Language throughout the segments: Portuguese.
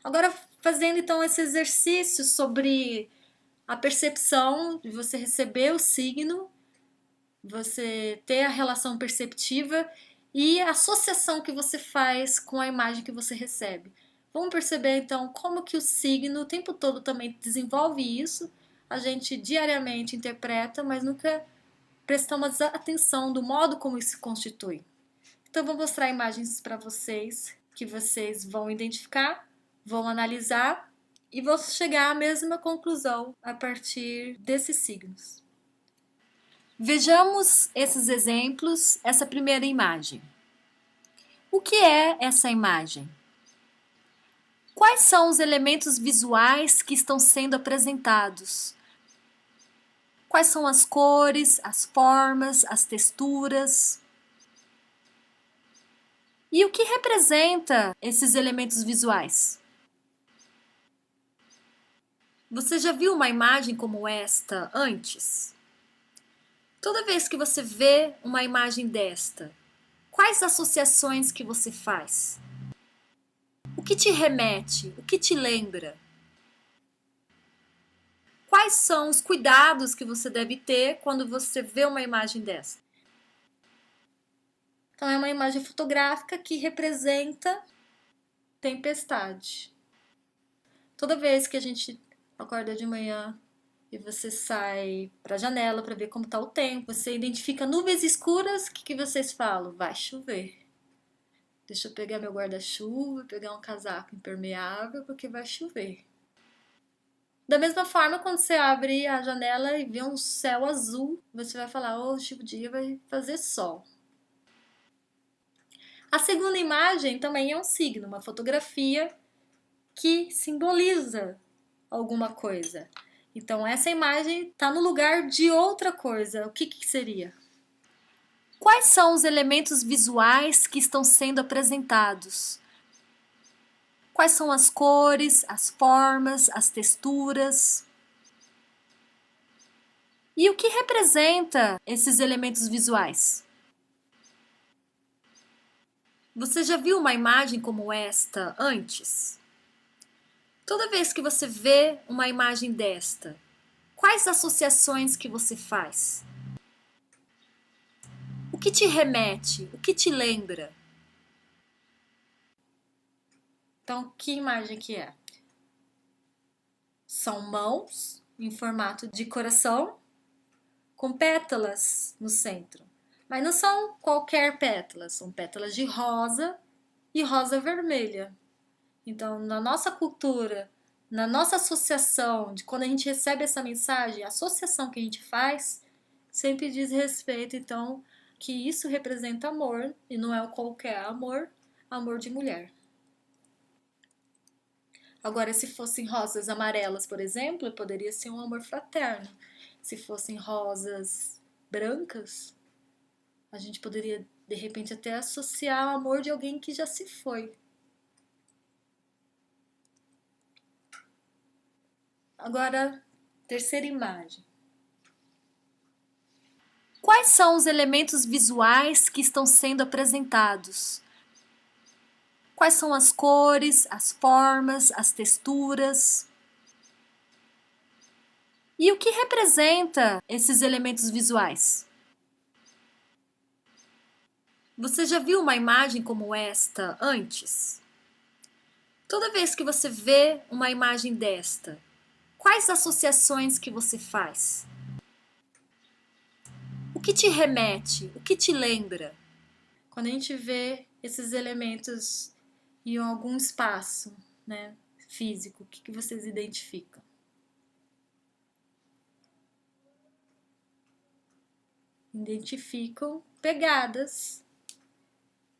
Agora, fazendo então esse exercício sobre a percepção de você receber o signo, você ter a relação perceptiva e a associação que você faz com a imagem que você recebe. Vamos perceber então como que o signo o tempo todo também desenvolve isso. A gente diariamente interpreta, mas nunca prestamos atenção do modo como isso se constitui. Então, vou mostrar imagens para vocês que vocês vão identificar, vão analisar e vão chegar à mesma conclusão a partir desses signos. Vejamos esses exemplos, essa primeira imagem. O que é essa imagem? Quais são os elementos visuais que estão sendo apresentados? Quais são as cores, as formas, as texturas? E o que representa esses elementos visuais? Você já viu uma imagem como esta antes? Toda vez que você vê uma imagem desta, quais associações que você faz? O que te remete? O que te lembra? Quais são os cuidados que você deve ter quando você vê uma imagem dessa? Então, é uma imagem fotográfica que representa tempestade. Toda vez que a gente acorda de manhã e você sai para a janela para ver como está o tempo, você identifica nuvens escuras, o que vocês falam? Vai chover. Deixa eu pegar meu guarda-chuva, pegar um casaco impermeável, porque vai chover. Da mesma forma, quando você abre a janela e vê um céu azul, você vai falar, hoje o dia vai fazer sol. A segunda imagem também é um signo, uma fotografia que simboliza alguma coisa. Então, essa imagem está no lugar de outra coisa. O que seria? Quais são os elementos visuais que estão sendo apresentados? Quais são as cores, as formas, as texturas? E o que representa esses elementos visuais? Você já viu uma imagem como esta antes? Toda vez que você vê uma imagem desta, quais associações que você faz? O que te remete? O que te lembra? Então, que imagem que é? São mãos em formato de coração com pétalas no centro. Mas não são qualquer pétalas, são pétalas de rosa e rosa vermelha. Então, na nossa cultura, na nossa associação, de quando a gente recebe essa mensagem, a associação que a gente faz sempre diz respeito, então, que isso representa amor, e não é qualquer amor, amor de mulher. Agora, se fossem rosas amarelas, por exemplo, poderia ser um amor fraterno. Se fossem rosas brancas, a gente poderia, de repente, até associar o amor de alguém que já se foi. Agora, terceira imagem. Quais são os elementos visuais que estão sendo apresentados? Quais são as cores, as formas, as texturas? E o que representa esses elementos visuais? Você já viu uma imagem como esta antes? Toda vez que você vê uma imagem desta, quais associações que você faz? O que te remete? O que te lembra? Quando a gente vê esses elementos em algum espaço, né, físico, o que vocês identificam? Identificam pegadas.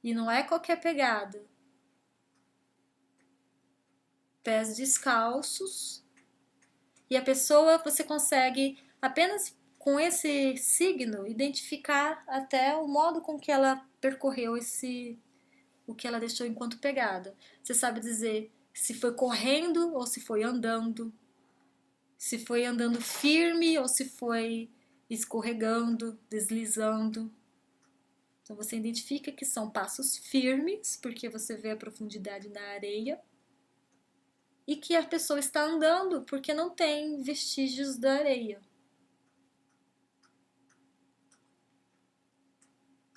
E não é qualquer pegada. Pés descalços. E a pessoa, você consegue apenas com esse signo identificar até o modo com que ela percorreu o que ela deixou enquanto pegada. Você sabe dizer se foi correndo ou se foi andando, se foi andando firme ou se foi escorregando, deslizando. Então você identifica que são passos firmes, porque você vê a profundidade na areia. e que a pessoa está andando porque não tem vestígios da areia.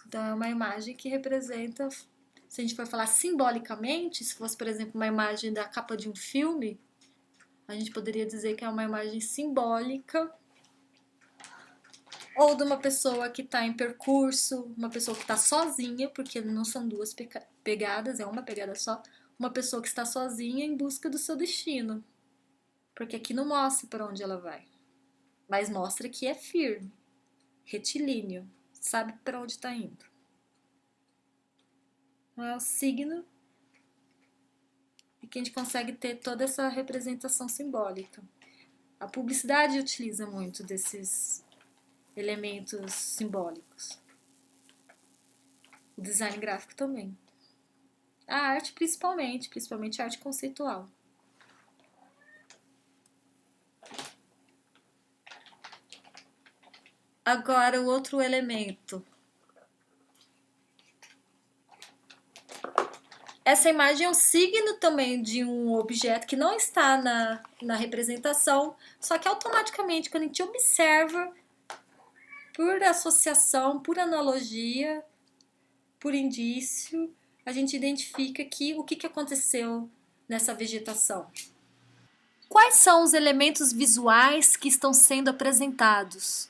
Então é uma imagem que representa, se a gente for falar simbolicamente, se fosse, por exemplo, uma imagem da capa de um filme, a gente poderia dizer que é uma imagem simbólica ou de uma pessoa que está em percurso, uma pessoa que está sozinha, porque não são duas pegadas, é uma pegada só, uma pessoa que está sozinha em busca do seu destino. Porque aqui não mostra para onde ela vai, mas mostra que é firme, retilíneo, sabe para onde está indo. Então é o signo e que a gente consegue ter toda essa representação simbólica. A publicidade utiliza muito desses elementos simbólicos. O design gráfico também. A arte principalmente a arte conceitual. Agora o outro elemento. Essa imagem é um signo também de um objeto que não está na representação, só que automaticamente, quando a gente observa, por associação, por analogia, por indício, a gente identifica que o que aconteceu nessa vegetação. Quais são os elementos visuais que estão sendo apresentados?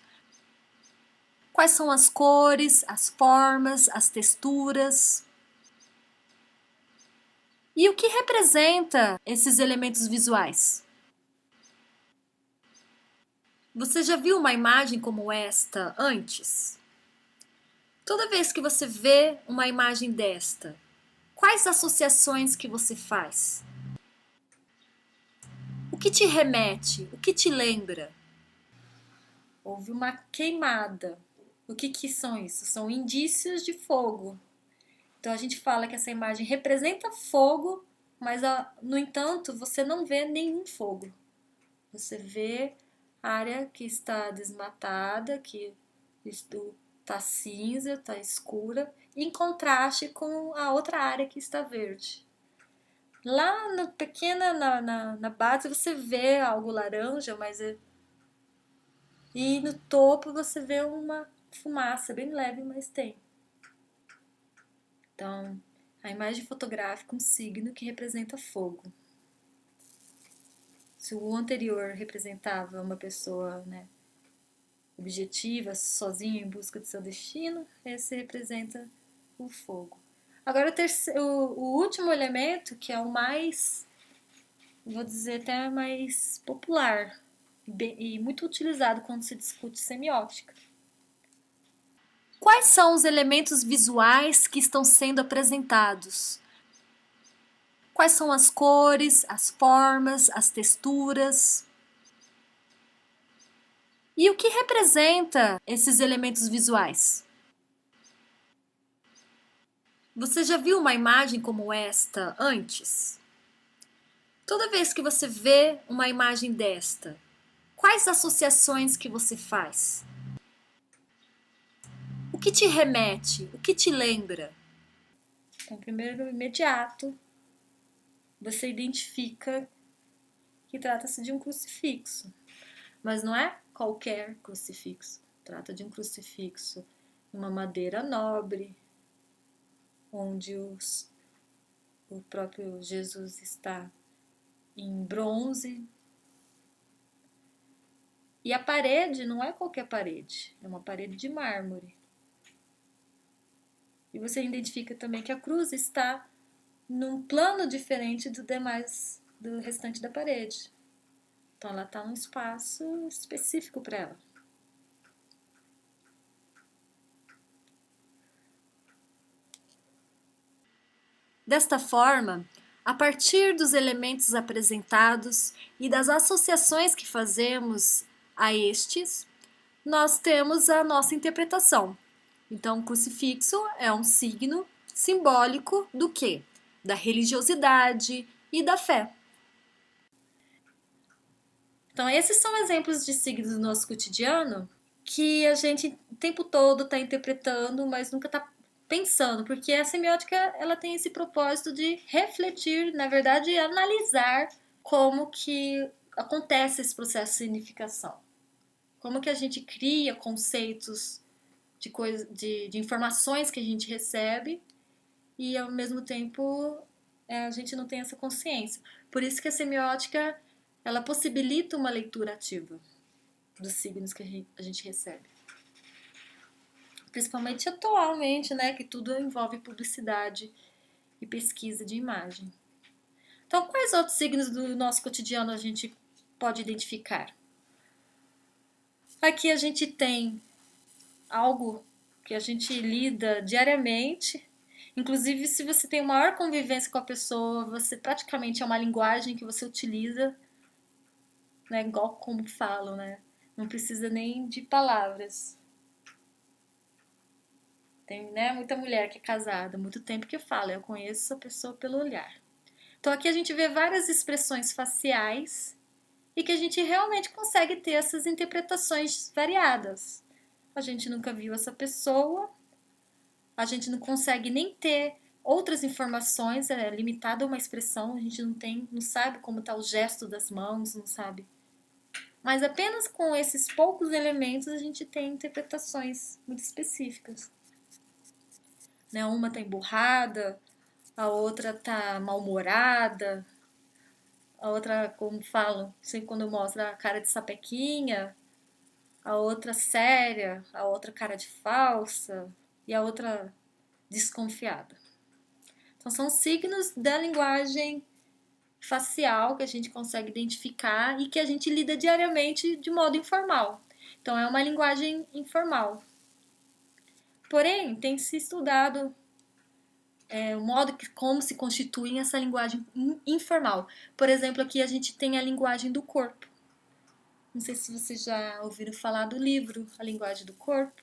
Quais são as cores, as formas, as texturas? E o que representa esses elementos visuais? Você já viu uma imagem como esta antes? Toda vez que você vê uma imagem desta, quais associações que você faz? O que te remete? O que te lembra? Houve uma queimada. O que são isso? São indícios de fogo. Então a gente fala que essa imagem representa fogo, mas no entanto você não vê nenhum fogo. Você vê a área que está desmatada, que está cinza, está escura, em contraste com a outra área que está verde. Lá na pequena, na base, você vê algo laranja, e no topo você vê uma fumaça bem leve, mas tem. Então, a imagem fotográfica é um signo que representa fogo. Se o anterior representava uma pessoa, né, objetiva, sozinha em busca do seu destino, esse representa o fogo. Agora o último elemento, que é o mais, vou dizer até mais popular e muito utilizado quando se discute semiótica. Quais são os elementos visuais que estão sendo apresentados? Quais são as cores, as formas, as texturas? E o que representa esses elementos visuais? Você já viu uma imagem como esta antes? Toda vez que você vê uma imagem desta, quais associações que você faz? O que te remete? O que te lembra? Então, primeiro, no imediato, você identifica que trata-se de um crucifixo. Mas não é qualquer crucifixo. Trata de um crucifixo, uma madeira nobre, onde o próprio Jesus está em bronze. E a parede não é qualquer parede, é uma parede de mármore. E você identifica também que a cruz está num plano diferente do restante da parede. Então ela está num espaço específico para ela. Desta forma, a partir dos elementos apresentados e das associações que fazemos a estes, nós temos a nossa interpretação. Então, o crucifixo é um signo simbólico do quê? Da religiosidade e da fé. Então, esses são exemplos de signos do nosso cotidiano que a gente o tempo todo está interpretando, mas nunca está pensando, porque a semiótica ela tem esse propósito de refletir, na verdade, analisar como que acontece esse processo de significação. Como que a gente cria conceitos de informações que a gente recebe e, ao mesmo tempo, a gente não tem essa consciência. Por isso que a semiótica, ela possibilita uma leitura ativa dos signos que a gente recebe. Principalmente atualmente, né, que tudo envolve publicidade e pesquisa de imagem. Então, quais outros signos do nosso cotidiano a gente pode identificar? Aqui a gente tem algo que a gente lida diariamente. Inclusive, se você tem maior convivência com a pessoa, você praticamente é uma linguagem que você utiliza, né, igual como falo, né? Não precisa nem de palavras. Tem, né, muita mulher que é casada, muito tempo que fala, eu conheço a pessoa pelo olhar. Então aqui a gente vê várias expressões faciais e que a gente realmente consegue ter essas interpretações variadas. A gente nunca viu essa pessoa, a gente não consegue nem ter outras informações, é limitado a uma expressão, a gente não sabe como está o gesto das mãos, não sabe. Mas apenas com esses poucos elementos a gente tem interpretações muito específicas. Né? Uma está emburrada, a outra está mal-humorada, a outra, como falam, sempre quando mostra a cara de sapequinha, a outra séria, a outra cara de falsa e a outra desconfiada. Então são signos da linguagem facial que a gente consegue identificar e que a gente lida diariamente de modo informal. Então é uma linguagem informal. Porém, tem se estudado o modo como se constitui essa linguagem informal. Por exemplo, aqui a gente tem a linguagem do corpo. Não sei se vocês já ouviram falar do livro A Linguagem do Corpo.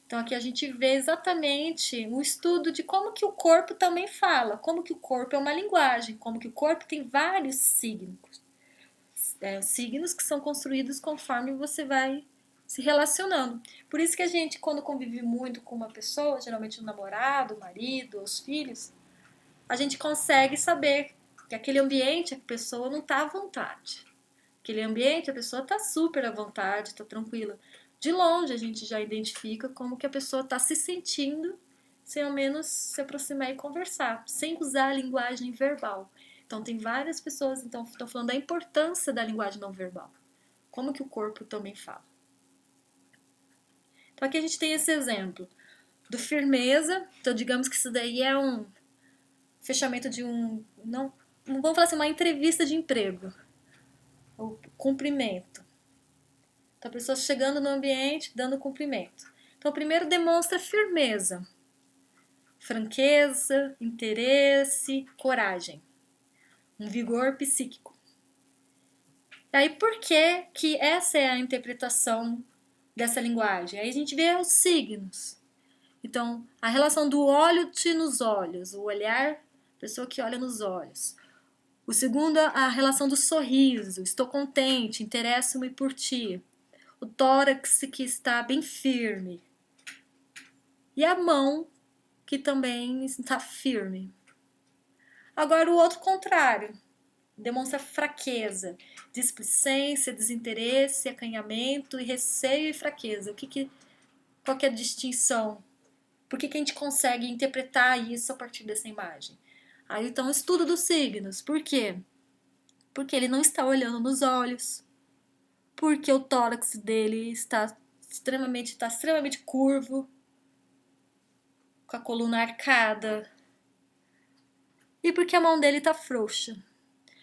Então aqui a gente vê exatamente um estudo de como que o corpo também fala, como que o corpo é uma linguagem, como que o corpo tem vários signos. Signos que são construídos conforme você vai se relacionando. Por isso que a gente, quando convive muito com uma pessoa, geralmente um namorado, marido, os filhos, a gente consegue saber que aquele ambiente a pessoa não está à vontade. Aquele ambiente a pessoa está super à vontade, está tranquila. De longe a gente já identifica como que a pessoa está se sentindo, sem ao menos se aproximar e conversar, sem usar a linguagem verbal. Então tem várias pessoas então estão falando da importância da linguagem não verbal. Como que o corpo também fala. Então aqui a gente tem esse exemplo do firmeza. Então digamos que isso daí é um fechamento de não vamos falar assim, uma entrevista de emprego. O cumprimento. Então a pessoa chegando no ambiente, dando cumprimento. Então primeiro demonstra firmeza, franqueza, interesse, coragem, um vigor psíquico. E aí por que essa é a interpretação dessa linguagem? Aí a gente vê os signos. Então, a relação do olho-te nos olhos, o olhar, pessoa que olha nos olhos. O segundo, a relação do sorriso, estou contente, interesso-me por ti. O tórax que está bem firme. E a mão que também está firme. Agora o outro contrário, demonstra fraqueza, displicência, desinteresse, acanhamento e receio e fraqueza. Qual que é a distinção? Por que a gente consegue interpretar isso a partir dessa imagem? Aí então, estudo dos signos. Por quê? Porque ele não está olhando nos olhos. Porque o tórax dele está extremamente curvo, com a coluna arcada. E porque a mão dele está frouxa.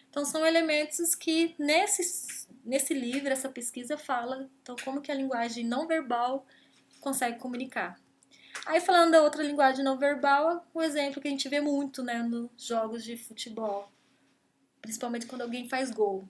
Então são elementos que nesse livro, essa pesquisa fala, então como que a linguagem não verbal consegue comunicar. Aí falando da outra linguagem não verbal, o exemplo que a gente vê muito, né, nos jogos de futebol, principalmente quando alguém faz gol.